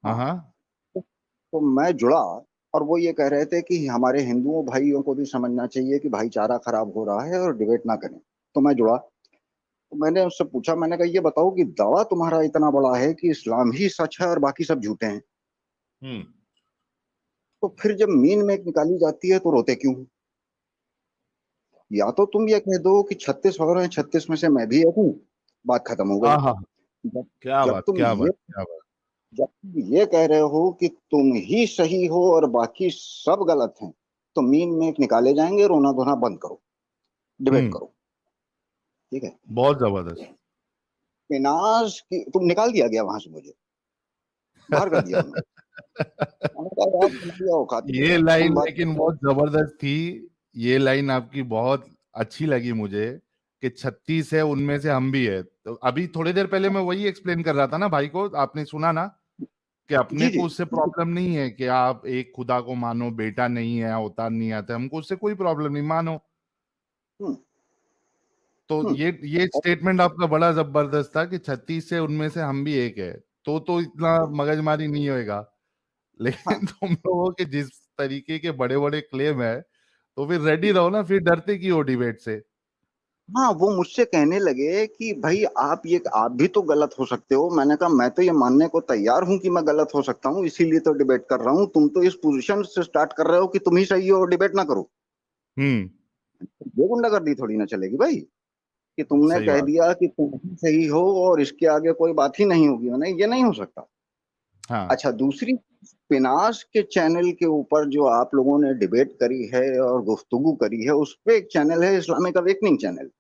हाँ हाँ। हाँ। तो मैं जुड़ा, और वो ये कह रहे थे कि हमारे हिंदुओं भाइयों को भी समझना चाहिए कि भाईचारा खराब हो रहा है और डिबेट ना करें। तो मैं जुड़ा, तो मैंने उससे पूछा, मैंने कहा ये बताओ कि दावा तुम्हारा इतना बड़ा है कि इस्लाम ही सच है और बाकी सब झूठे हैं, हम्म। तो फिर जब मीन में निकाली जाती है तो रोते क्यों? या तो तुम ये कह दो कि 36 और हैं, 36 में से मैं भी एक हूँ, बात खत्म हो गई। हाँ हाँ। जब क्या जब बात, तुम क्या ये बात, क्या बात। जब तुम ये कह रहे हो कि तुम ही सही हो और बाकी सब गलत हैं, तो मीन में निकाले जाएंगे, रोना धोना बंद करो, डिबेट हम्म। करो। ठीक है। बहुत जबरदस्त। पिनाश की तुम निकाल दिया गया वहां से, मुझे बाहर कर दिया उन्होंने। मैंने कहा यार तुम्हारी औकात ये है, लाइन तुम बात लेकिन करते हो। बहुत जबरदस्त थी। ये लाइन आपकी बहुत अच्छी लगी मुझे, कि 36 है उनमें से हम भी है। तो अभी थोड़ी देर पहले मैं वही एक्सप्लेन कर रहा था ना भाई को, आपने सुना ना, कि अपने जी जी। को उससे प्रॉब्लम नहीं है कि आप एक खुदा को मानो, बेटा नहीं है, अवतार नहीं आता, हमको उससे कोई प्रॉब्लम नहीं, मानो। हम्म तो हम्म। ये स्टेटमेंट आपका बड़ा जबरदस्त था कि 36 से उनमें से हम भी एक है। तो इतना मगजमारी नहीं होएगा। लेकिन हाँ तुम लोगों के जिस तरीके के बड़े बड़े क्लेम है, तो फिर रेडी रहो ना, फिर डरते क्यों हो डिबेट से। हाँ, वो मुझसे कहने लगे कि भाई आप भी तो गलत हो सकते हो। मैंने कहा मैं तो ये मानने को तैयार हूं कि मैं गलत हो सकता हूँ, इसीलिए तो डिबेट कर रहा हूँ। तुम तो इस पोजीशन से स्टार्ट कर रहे हो कि तुम ही सही हो और डिबेट ना करो। हम्म। ये गुंडागर्दी थोड़ी ना चलेगी भाई, कि तुमने सही कह बात। दिया कि तुम ही सही हो और इसके आगे कोई बात ही नहीं होगी। नहीं, ये नहीं हो सकता। हाँ। अच्छा, दूसरी, पिनास के चैनल के ऊपर जो आप लोगों ने डिबेट करी है और गुफ्तगू करी है, उस पे एक चैनल है इस्लामिक अवेकनिंग चैनल,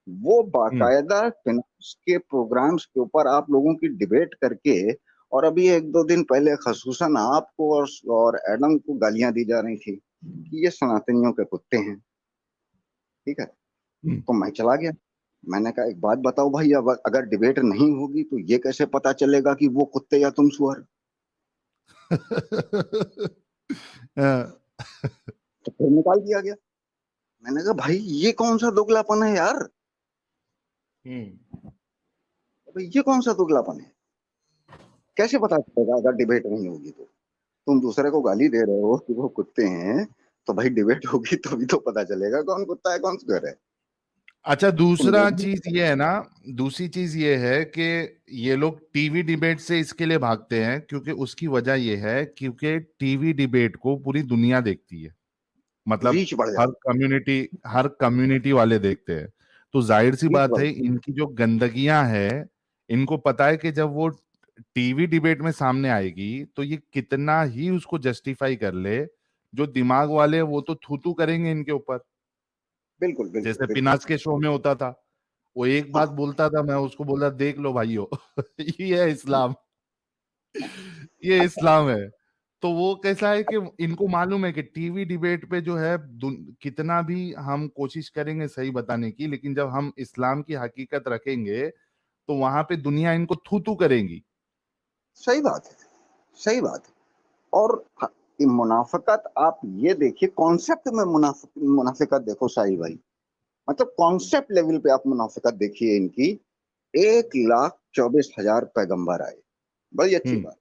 वो हम्म। बाकायदा फिनांस के प्रोग्राम्स के ऊपर आप लोगों की डिबेट करके, और अभी एक दो दिन पहले खसूसन आपको और एडम को गालियां दी जा रही थी कि ये सनातनियों के कुत्ते हैं। ठीक है। हम्म। तो मैं चला गया, मैंने कहा एक बात बताओ भाई, अब अगर डिबेट नहीं होगी तो ये कैसे पता चलेगा कि वो कुत्ते या तुम सुअर? हाँ। तो फिर निकाल दिया गया। मैंने कहा भाई ये कौन सा दोगलापन है यार? हम्म। भाई ये कौन सा दोगलापन है? कैसे पता चलेगा अगर डिबेट नहीं होगी तो? तुम दूसरे को गाली दे रहे हो कि वो कुत्ते हैं, तो भाई डिबेट होगी तभी तो पता चलेगा कौन कुत्ता है कौन सुअर है। अच्छा, तुम ये दूसरा भी चीज ये है ना, दूसरी चीज ये है कि ये लोग टीवी डिबेट से इसके लिए भागते हैं, क्योंकि उसकी वजह ये है क्योंकि टीवी डिबेट को पूरी दुनिया देखती है। मतलब रीच बढ़ हर जाती कम्युनिटी हर कम्युनिटी वाले देखते हैं। तो जाहिर सी है, रीच बात बढ़ है, जाती इनकी जो गंदगियां है, इनको पता है कि जब वो टीवी डिबेट में सामने आएगी तो ये कितना ही उसको जस्टिफाई कर ले, जो दिमाग वाले हैं, वो तो थू थू करेंगे इनके ऊपर। है। बिल्कुल बिल्कुल जैसे बिल्कुल। पिनाज के शो में होता था, वो एक बात हाँ बोलता था, मैं उसको बोलता, देख लो भाइयों, ये है इस्लाम, ये अच्छा। इस्लाम है। तो वो कैसा है कि इनको मालूम है कि टीवी डिबेट पे जो है, कितना भी हम कोशिश करेंगे सही बताने की, लेकिन जब हम इस्लाम की हकीकत रखेंगे तो वहां पे दुनिया इनको थू थू करेगी। सही बात है, सही बात है। और ये मुनाफिकत, आप ये देखिए कॉन्सेप्ट में मुनाफिकत देखो साहिल भाई, मतलब कॉन्सेप्ट लेवल पे आप मुनाफिकत देखिए इनकी। 1,24,000 पैगंबर आए, बड़ी अच्छी हम्म। बात।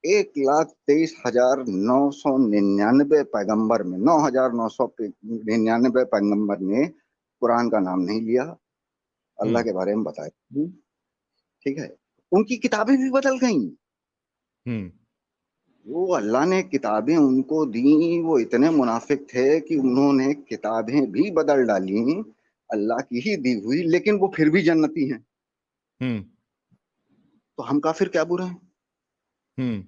1,23,999 पैगंबर में 9,999 पैगंबर ने कुरान का नाम नहीं लिया, अल्लाह हम्म। के बारे में बताया। ठीक है। उनकी किताबें भी बदल गई। हम्म। वो अल्लाह ने किताबें उनको दी, वो इतने मुनाफिक थे कि उन्होंने किताबें भी बदल डाली, अल्लाह की ही दी हुई, लेकिन वो फिर भी जन्नती हैं। हम्म। तो हम काफिर क्या बुरे हैं? हम्म।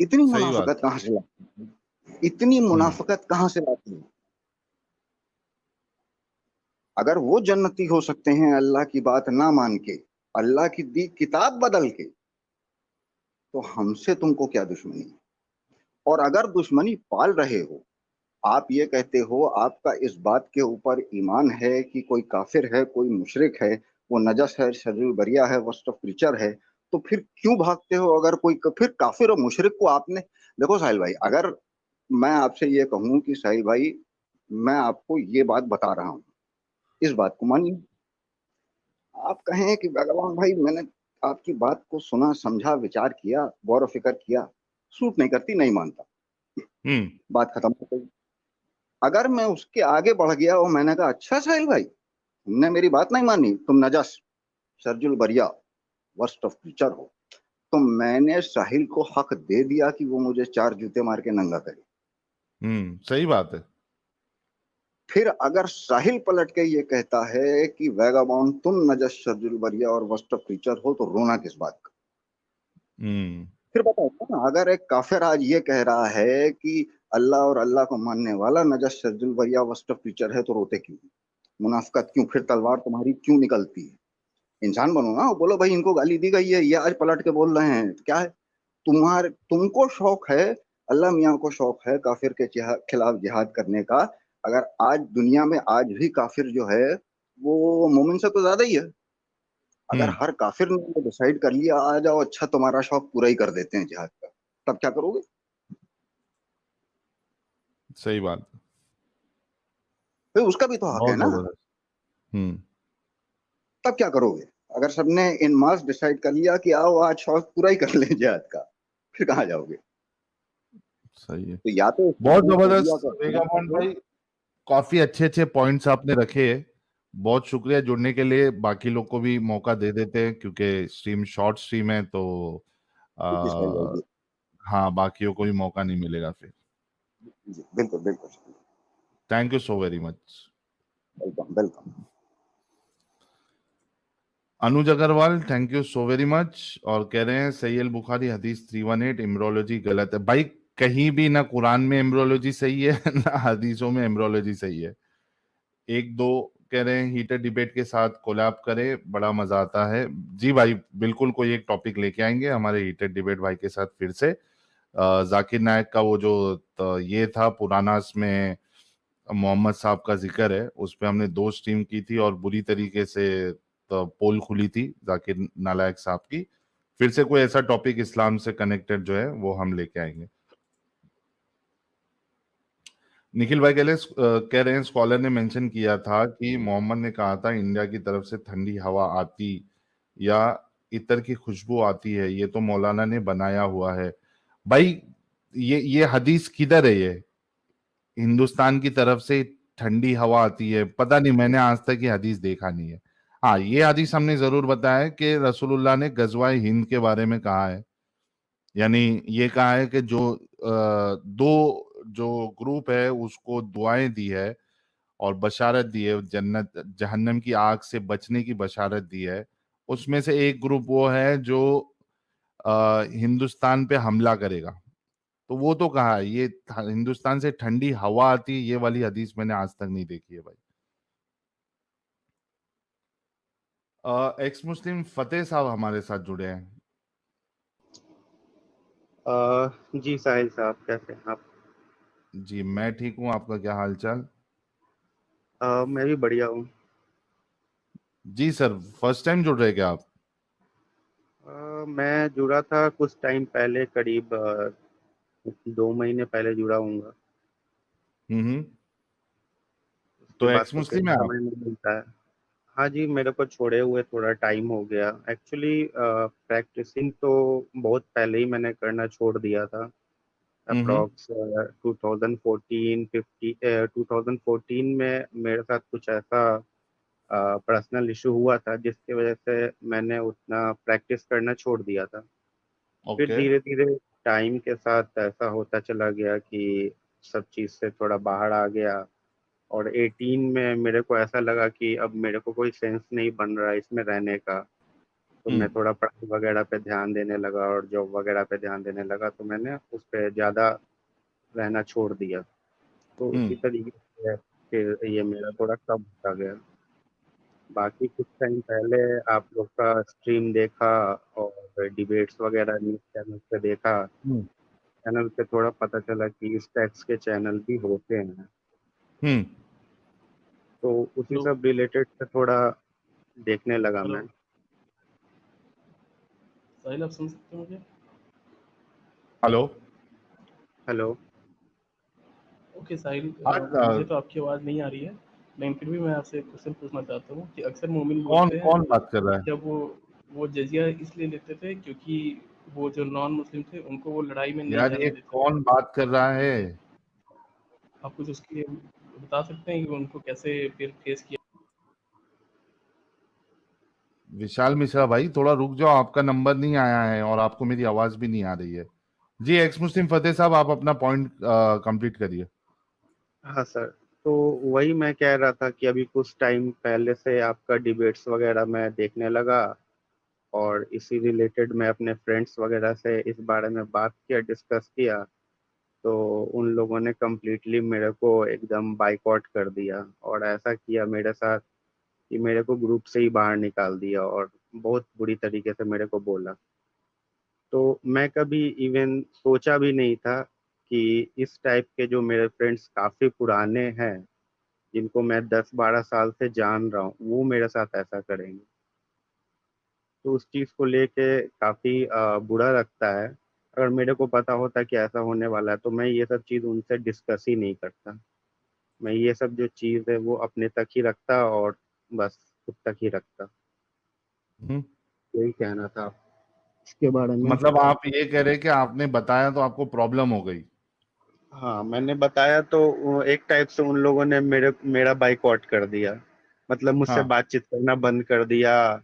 इतनी सही बात। मुनाफिकत कहां से लाती है? इतनी हम्म। मुनाफिकत कहां से लाती है? अगर वो जन्नती हो सकते हैं अल्लाह की बात ना मान के, अल्लाह की दी किताब बदल के, तो हमसे तुमको क्या दुश्मनी है? और अगर दुश्मनी पाल रहे हो, आप ये कहते हो, आपका इस बात के ऊपर ईमान है कि कोई काफिर है, कोई मुशरिक है, वो नजस है, शरीर बरिया है, वस्ट ऑफ क्रीचर है, तो फिर क्यों भागते हो? अगर कोई फिर काफिर और मुशरिक को आपने, देखो साहिल भाई, अगर मैं आपसे ये कहूं कि साहिल भाई मैं आपको ये बात बता रहा हूं, इस बात को मानिए, आप कहें कि भगवान भाई मैंने आपकी बात को सुना, समझा, विचार किया, गौर फिक्र किया, सूट नहीं करती, नहीं मानता, बात खत्म हो गई। अगर मैं उसके आगे बढ़ गया और मैंने कहा अच्छा साहिल भाई, तुमने मेरी बात नहीं मानी, तुम नजस, शर्जुल बरिया, वर्स्ट ऑफ क्रीचर हो, तो मैंने साहिल को हक दे दिया कि वो मुझे 4 जूते मार के नंगा करे। सही बात है। फिर अगर साहिल पलट के ये कहता है कि वैगाबॉन्ड तुम नजस, शर्जुल बरिया और वर्स्ट ऑफ क्रीचर हो, तो रोना किस बात का? हम्म फिर बताओ ना, अगर एक काफिर आज ये कह रहा है कि अल्लाह और अल्लाह को मानने वाला नजस, शर्जुल बरिया, वर्स्ट ऑफ क्रीचर है, तो रोते क्यों? मुनाफिकत क्यों? फिर तलवार तुम्हारी क्यों निकलती है? इंसान बनो ना, बोलो भाई इनको गाली दी गई है, ये आज पलट के बोल रहे हैं, तो क्या है? तुमको शौक है, अल्लाह मियाँ को शौक है काफिर के खिलाफ जिहाद करने का। अगर आज दुनिया में आज भी काफिर जो है वो मोमिन से तो ज्यादा ही है। अगर हम्म हर काफिर ने डिसाइड कर लिया आ जाओ, अच्छा तुम्हारा शौक पूरा ही कर देते हैं जिहाद का, तब क्या करोगे? सही बात है। फिर उसका भी तो हक है बहुत ना। जबरदस्त। हम्म तब क्या करोगे? अगर सबने इन मास डिसाइड कर लिया कि आओ आज शौक पूरा ही कर ले जिहाद का, फिर कहाँ जाओगे? सही है। तो या तो बहुत इस्लामिक मीडिया जबरदस्त को वेगाबॉन समझो। भाई, काफी अच्छे अच्छे पॉइंट्स आपने रखे हैं। बहुत शुक्रिया जुड़ने के लिए। बाकी लोग को भी मौका दे देते हैं क्योंकि स्ट्रीम शॉर्ट स्ट्रीम है, तो जी साहिल भाई आ, जी। हाँ, बाकियों को भी मौका नहीं मिलेगा फिर। जी बिल्कुल बिल्कुल। Thank you so very much. Welcome welcome. Anuj Agarwal, thank you so very much. और कह रहे हैं सही अल बुखारी हदीस 318 एम्ब्रोलॉजी गलत है। भाई कहीं भी ना कुरान में एम्ब्रोलॉजी सही है ना हदीसों में एम्ब्रोलॉजी सही है। एक दो कह रहे हैं हीटर डिबेट के साथ कोलैब करें, बड़ा मजा आता है। जी भाई, बिल्कुल कोई एक टॉपिक लेके आएंगे हमारे हीटर डिबेट भाई के साथ फिर से। जाकिर नायक का वो जो ये था पुरानास में मोहम्मद साहब का जिक्र है, उस पे हमने 2 स्ट्रीम की थी और बुरी तरीके से तो पोल खुली थी जाकिर नालायक साहब की। फिर से कोई ऐसा टॉपिक इस्लाम से कनेक्टेड जो है वो हम लेके आएंगे। निखिल भाई कह रहे हैं स्कॉलर ने मेंशन किया था कि मोहम्मद ने कहा था इंडिया की तरफ से ठंडी हवा आती या इत्र की खुशबू आती है, ये तो मौलाना ने बनाया हुआ है। भाई ये हदीस किधर है? ये हिंदुस्तान की तरफ से ठंडी हवा आती है, पता नहीं, मैंने आज तक ये हदीस देखा नहीं है। हाँ, ये हदीस हमने जरूर बताया है कि रसूलुल्लाह ने गजवाए हिंद के बारे में कहा है। यानी ये कहा है कि जो दो जो ग्रुप है उसको दुआएं दी है और बशारत दी है, जन्नत जहन्नम की आग से बचने की बशारत दी है। उसमें से एक ग्रुप वो है जो हिंदुस्तान पे हमला करेगा। तो वो तो कहा है ये हिंदुस्तान से ठंडी हवा आती है, ये वाली हदीस मैंने आज तक नहीं देखी है भाई। एक्स मुस्लिम फतेह साहब हमारे साथ जुड़े हैं। जी साहिल साहब, कैसे हैं आप? जी मैं ठीक हूँ, आपका क्या हाल चाल? मैं भी बढ़िया हूँ। जी सर, फर्स्ट टाइम जुड़ रहे क्या आप? मैं जुड़ा था कुछ टाइम पहले, करीब 2 महीने पहले जुड़ा हूँगा। हम्म। उसके तो बाद एक्स तो फिर मुस्लिम है आप? समय नहीं मिलता है। हाँ जी, मेरे को छोड़े हुए थोड़ा टाइम हो गया एक्चुअली। प्रैक्टिसिंग तो बहुत पहले ही मैंने करना छोड़ दिया था। हम्म अप्रॉक्स 2014 2014 में मेरे साथ कुछ ऐसा पर्सनल इशू हुआ था जिसकी वजह से मैंने उतना प्रैक्टिस करना छोड़ दिया था। फिर ओके। धीरे धीरे टाइम के साथ ऐसा होता चला गया कि सब चीज़ से थोड़ा बाहर आ गया। और 18 में मेरे को ऐसा लगा कि अब मेरे को कोई सेंस नहीं बन रहा है इसमें रहने का। तो मैं हम्म थोड़ा पढ़ाई वगैरह पे ध्यान देने लगा और जॉब वगैरह पे ध्यान देने लगा, तो मैंने उस पर ज़्यादा रहना छोड़ दिया। तो हम्म उसी तरीके से फिर ये मेरा थोड़ा कम होता गया। बाकी कुछ टाइम पहले आप लोग का स्ट्रीम देखा और डिबेट्स वगैरह न्यूज़ चैनल पे देखा। हम्म चैनल पे थोड़ा पता चला कि इस टैक्स के चैनल भी होते हैं। हम्म। तो उसी हेलो। सब रिलेटेड से थोड़ा देखने लगा हेलो मैं। साहिल, आप सुन सकते हो मुझे? हेलो। हेलो। ओके साहिल, आज मुझे तो आपकी आवाज़ नहीं आ रही है, लेकिन फिर भी मैं आपसे एक क्वेश्चन पूछना चाहता हूँ कि अक्सर मोमिन कौन बोलते हैं कौन बात कर रहा है? जब वो वो जजिया इसलिए लेते थे क्योंकि वो जो नॉन मुस्लिम थे उनको वो लड़ाई में नहीं यार जाने ये देते थे। कौन बात कर रहा है? आप कुछ उसके बता सकते हैं कि उनको कैसे फिर फेस किया? विशाल मिश्रा भाई थोड़ा रुक जाओ, आपका नंबर नहीं आया है और आपको मेरी आवाज भी नहीं आ रही है। जी एक्स मुस्लिम फतेह साहब, आप अपना पॉइंट कंप्लीट करिए। हाँ सर। तो वही मैं कह रहा था कि अभी कुछ टाइम पहले से आपका डिबेट्स वगैरह मैं देखने लगा, और इसी रिलेटेड मैं अपने फ्रेंड्स वगैरह से इस बारे में बात किया, डिस्कस किया। तो उन लोगों ने कम्प्लीटली मेरे को एकदम बाइकआउट कर दिया, और ऐसा किया मेरे साथ कि मेरे को ग्रुप से ही बाहर निकाल दिया, और बहुत बुरी तरीके से मेरे को बोला। तो मैं कभी इवन सोचा भी नहीं था कि इस टाइप के जो मेरे फ्रेंड्स काफ़ी पुराने हैं, जिनको मैं 10-12 साल से जान रहा हूँ, वो मेरे साथ ऐसा करेंगे। तो उस चीज़ को लेके काफ़ी बुरा लगता है। अगर मेरे को पता होता कि ऐसा होने वाला है तो मैं ये सब चीज़ उनसे डिस्कस ही नहीं करता। मैं ये सब जो चीज़ है वो अपने तक ही रखता, और बस खुद तक ही रखता। हम्म। यही कहना था इसके बारे में। मतलब आप ये कह रहे हैं कि आपने बताया तो आपको प्रॉब्लम हो गई? हाँ, मैंने बताया तो एक टाइप से उन लोगों ने मेरा बाइकआउट कर दिया। मतलब मुझसे हाँ। बातचीत करना बंद कर दिया,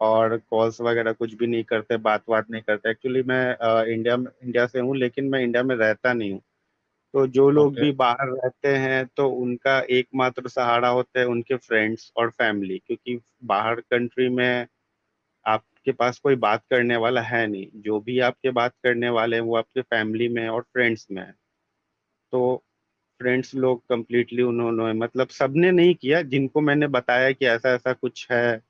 और कॉल्स वगैरह कुछ भी नहीं करते, बात नहीं करते। एक्चुअली मैं इंडिया से हूँ, लेकिन मैं इंडिया में रहता नहीं हूँ। तो जो लोग ओके। भी बाहर रहते हैं तो उनका एकमात्र सहारा होता है उनके फ्रेंड्स और फैमिली, क्योंकि बाहर कंट्री में आपके पास कोई बात करने वाला है नहीं। जो भी आपके बात करने वाले हैं वो आपके फैमिली में और फ्रेंड्स में है। तो फ्रेंड्स लोग कंप्लीटली उन्होंने, मतलब सबने नहीं किया, जिनको मैंने बताया कि ऐसा ऐसा कुछ है,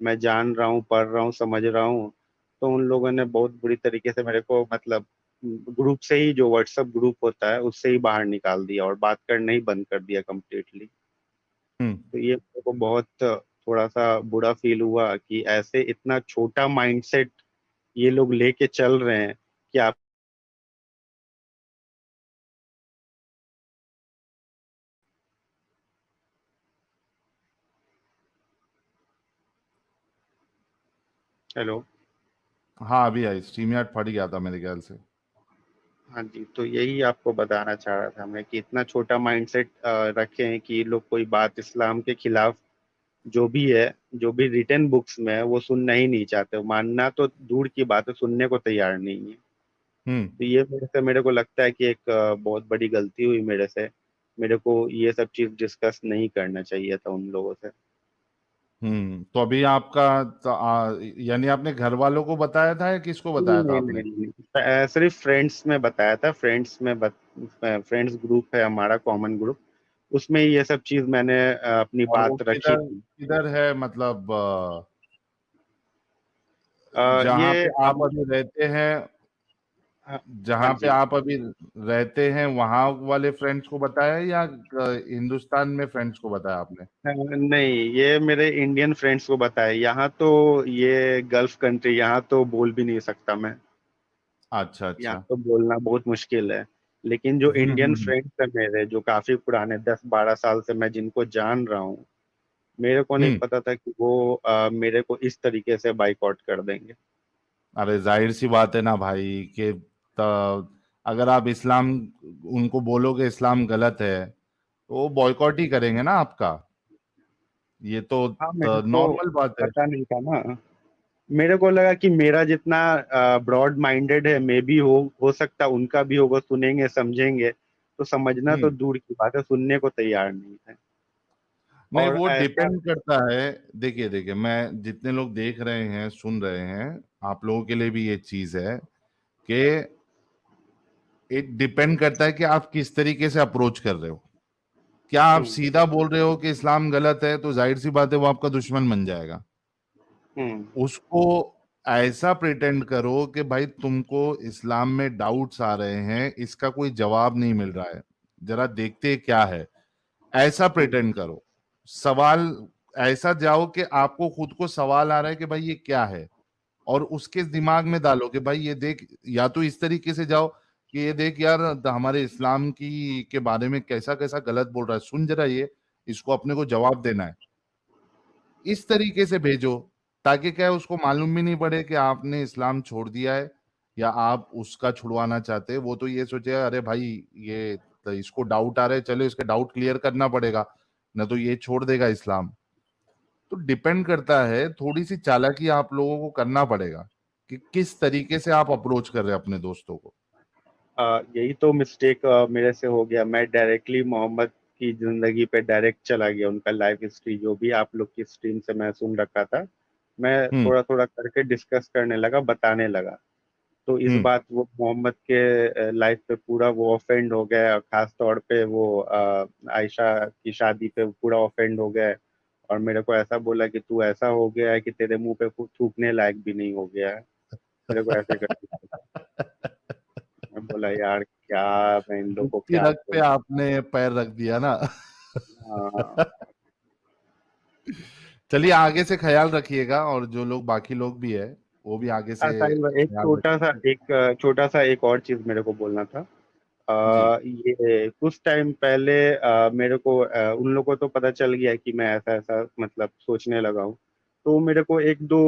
मैं जान रहा हूँ, पढ़ रहा हूँ, समझ रहा हूँ, तो उन लोगों ने बहुत बुरी तरीके से मेरे को, मतलब ग्रुप से ही, जो व्हाट्सएप ग्रुप होता है उससे ही बाहर निकाल दिया, और बात करना ही बंद कर दिया कंप्लीटली। हम्म। तो ये मेरे को बहुत थोड़ा सा बुरा फील हुआ कि ऐसे इतना छोटा माइंडसेट ये लोग लेके चल रहे हैं कि आप। हेलो। हाँ अभी आई, स्ट्रीम यार्ड फट गया था मेरे ख्याल से। हाँ जी, तो यही आपको बताना चाह रहा था मैं कि इतना छोटा माइंडसेट रखे हैं कि ये लोग कोई बात इस्लाम के खिलाफ जो भी है, जो भी रिटन बुक्स में है, वो सुनना ही नहीं चाहते। मानना तो दूर की बात है, सुनने को तैयार नहीं है। हम्म। तो ये मेरे को लगता है कि एक बहुत बड़ी गलती हुई मेरे से। मेरे को ये सब चीज डिस्कस नहीं करना चाहिए था उन लोगों से। तो अभी आपका यानी आपने घर वालों को बताया था या किसको बताया था नहीं नहीं आपने? नहीं नहीं। सिर्फ फ्रेंड्स में बताया था। फ्रेंड्स ग्रुप है हमारा, कॉमन ग्रुप। उसमें ये सब चीज मैंने अपनी और वो बात रखी किधर थी। किधर है, मतलब जहाँ ये पे आप अभी रहते हैं, हाँ। हाँ जहाँ पे जी। आप अभी रहते हैं वहां वाले फ्रेंड्स को बताया या हिंदुस्तान में फ्रेंड्स को बताया आपने? नहीं, ये मेरे इंडियन फ्रेंड्स को बताया। यहाँ तो ये गल्फ कंट्री, यहाँ तो बोल भी नहीं सकता मैं। अच्छा यहाँ अच्छा। तो बोलना बहुत मुश्किल है। लेकिन जो इंडियन हम्म। फ्रेंड्स है मेरे, जो काफी पुराने 10-12 साल से मैं जिनको जान रहा हूँ, मेरे को नहीं हम्म। पता था कि वो मेरे को इस तरीके से बाइकआउट कर देंगे। अरे जाहिर सी बात है ना भाई कि अगर आप इस्लाम, उनको बोलोगे इस्लाम गलत है तो वो बॉयकॉट ही करेंगे ना आपका। ये तो हाँ, मेरे को नॉर्मल बात है। पता नहीं था ना। मेरे को लगा कि मेरा जितना ब्रॉड माइंडेड है, मे बी हो सकता उनका भी होगा, सुनेंगे समझेंगे। तो समझना तो हम्म। दूर की बात है, सुनने को तैयार नहीं है। नहीं और वो ऐसा। डिपेंड करता है। देखिए देखिए, मैं जितने लोग देख रहे हैं सुन रहे हैं, आप लोगों के लिए भी ये चीज है कि ये डिपेंड करता है कि आप किस तरीके से अप्रोच कर रहे हो। क्या आप हम्म। सीधा बोल रहे हो कि इस्लाम गलत है तो जाहिर सी बात है वो आपका दुश्मन बन जाएगा। हम्म। उसको ऐसा प्रिटेंड करो कि भाई तुमको इस्लाम में डाउट्स आ रहे हैं, इसका कोई जवाब नहीं मिल रहा है, जरा देखते हैं क्या है, ऐसा हम्म। प्रिटेंड करो। सवाल ऐसा जाओ कि आपको खुद को सवाल आ रहा है कि भाई ये क्या है, और उसके दिमाग में डालो कि भाई ये देख, या तो इस तरीके से जाओ कि ये देख यार हमारे इस्लाम की के बारे में कैसा कैसा गलत बोल रहा है, सुन जरा ये, इसको अपने को जवाब देना है, इस तरीके से भेजो। ताकि क्या है, उसको मालूम भी नहीं पड़े कि आपने इस्लाम छोड़ दिया है या आप उसका छुड़वाना चाहते हैं। वो तो ये सोचे अरे भाई ये तो इसको डाउट आ रहा है, चलो इसके डाउट क्लियर करना पड़ेगा, न तो ये छोड़ देगा इस्लाम। तो डिपेंड करता है, थोड़ी सी चालाकी आप लोगों को करना पड़ेगा कि किस तरीके से आप अप्रोच कर रहे हैं अपने दोस्तों को। यही तो मिस्टेक मेरे से हो गया। मैं डायरेक्टली मोहम्मद की जिंदगी पे डायरेक्ट चला गया, उनका लाइफ हिस्ट्री जो भी आप लोग की स्ट्रीम से मैं सुन रखा था, मैं हम्म। थोड़ा थोड़ा करके डिस्कस करने लगा, बताने लगा। तो इस हम्म। बात वो मोहम्मद के लाइफ पे पूरा वो ऑफेंड हो गया, और खास तौर पे वो आयशा की शादी पे पूरा ऑफेंड हो गया। और मेरे को ऐसा बोला कि तू ऐसा हो गया है कि तेरे मुंह पे थूकने लायक भी नहीं हो गया है, मेरे को ऐसे कर दिया। मैं बोला यार क्या, मैं इन लोग को दुखी क्या रग पे बोलूं। आपने पैर रख दिया ना। हाँ चलिए आगे से ख्याल रखिएगा, और जो लोग बाकी लोग भी है वो भी आगे से साहिल भाई, ख्याल रखिएगा। एक छोटा सा एक और चीज मेरे को बोलना था। जी। ये कुछ टाइम पहले मेरे को उन लोगों को तो पता चल गया कि मैं ऐसा ऐसा मतलब सोचने लगा हूँ। तो मेरे को एक दो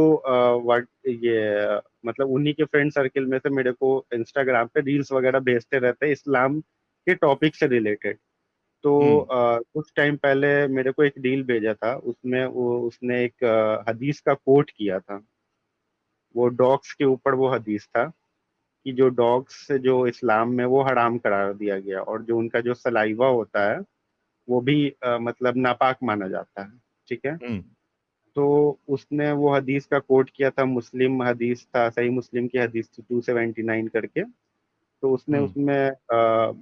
वर्ड ये मतलब उन्हीं के फ्रेंड सर्किल में से मेरे को इंस्टाग्राम पे रील्स वगैरह भेजते रहते हैं इस्लाम के टॉपिक से रिलेटेड। तो हम्म। कुछ टाइम पहले मेरे को एक रील भेजा था, उसमें वो उसने एक हदीस का कोट किया था। वो डॉग्स के ऊपर वो हदीस था कि जो डॉग्स जो इस्लाम में वो हराम करार दिया गया, और जो उनका जो सलाइवा होता है वो भी मतलब नापाक माना जाता है। ठीक है। हम्म। तो उसने वो हदीस का कोट किया था, मुस्लिम हदीस था, सही मुस्लिम की हदीस थी 279 करके। तो उसने हम्म। उसमें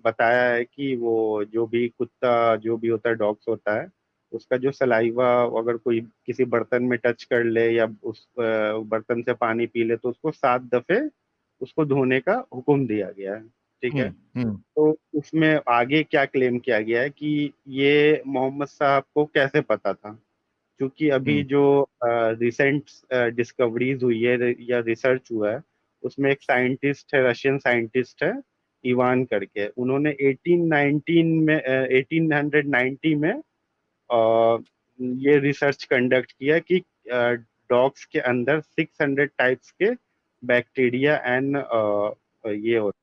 बताया है कि वो जो भी कुत्ता जो भी होता है, डॉग्स होता है, उसका जो सलाइवा अगर कोई किसी बर्तन में टच कर ले या उस बर्तन से पानी पी ले तो उसको 7 दफे उसको धोने का हुक्म दिया गया है। ठीक है। हम्म। हम्म। तो उसमें आगे क्या क्लेम किया गया है कि ये मोहम्मद साहब को कैसे पता था, क्योंकि अभी हम्म। जो रिसेंट डिस्कवरीज हुई है या रिसर्च हुआ है, उसमें एक साइंटिस्ट है, रशियन साइंटिस्ट है, इवान करके, उन्होंने 1890 में ये रिसर्च कंडक्ट किया कि डॉग्स के अंदर 600 टाइप्स के बैक्टीरिया एंड ये होते।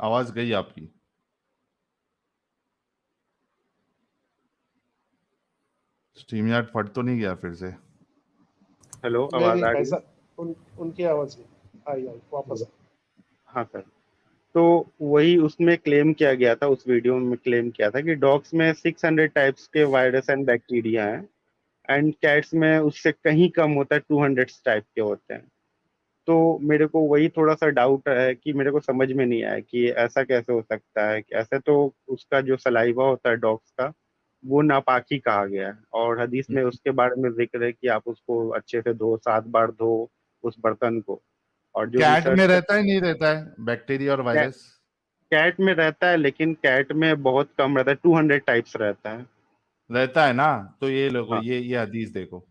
आवाज गई आपकी। स्ट्रीम यार्ड फट तो नहीं गया फिर से? हेलो, नहीं आवाज नहीं आ रही है? ऐसा उनकी आवाज आई आई वापस। हाँ सर। तो वही उसमें क्लेम किया गया था, उस वीडियो में क्लेम किया था कि डॉग्स में 600 टाइप्स के वायरस एंड बैक्टीरिया हैं, एंड कैट्स में उससे कहीं कम होता है, 200 टाइप के होते हैं। तो मेरे को वही थोड़ा सा डाउट है कि मेरे को समझ में नहीं आया कि ऐसा कैसे हो सकता है कि ऐसे तो उसका जो सलाइवा होता है डॉग्स का वो नापाकी कहा गया है, और हदीस में उसके बारे में जिक्र है कि आप उसको अच्छे से धो, 7 बार धो उस बर्तन को। और जो कैट में रिसर्च रहता है नहीं रहता है बैक्टीरिया और वायरस? कैट में रहता है, लेकिन कैट में बहुत कम रहता है, 200 टाइप्स रहता है। रहता है ना? तो ये लोगो हाँ ये हदीस देखो,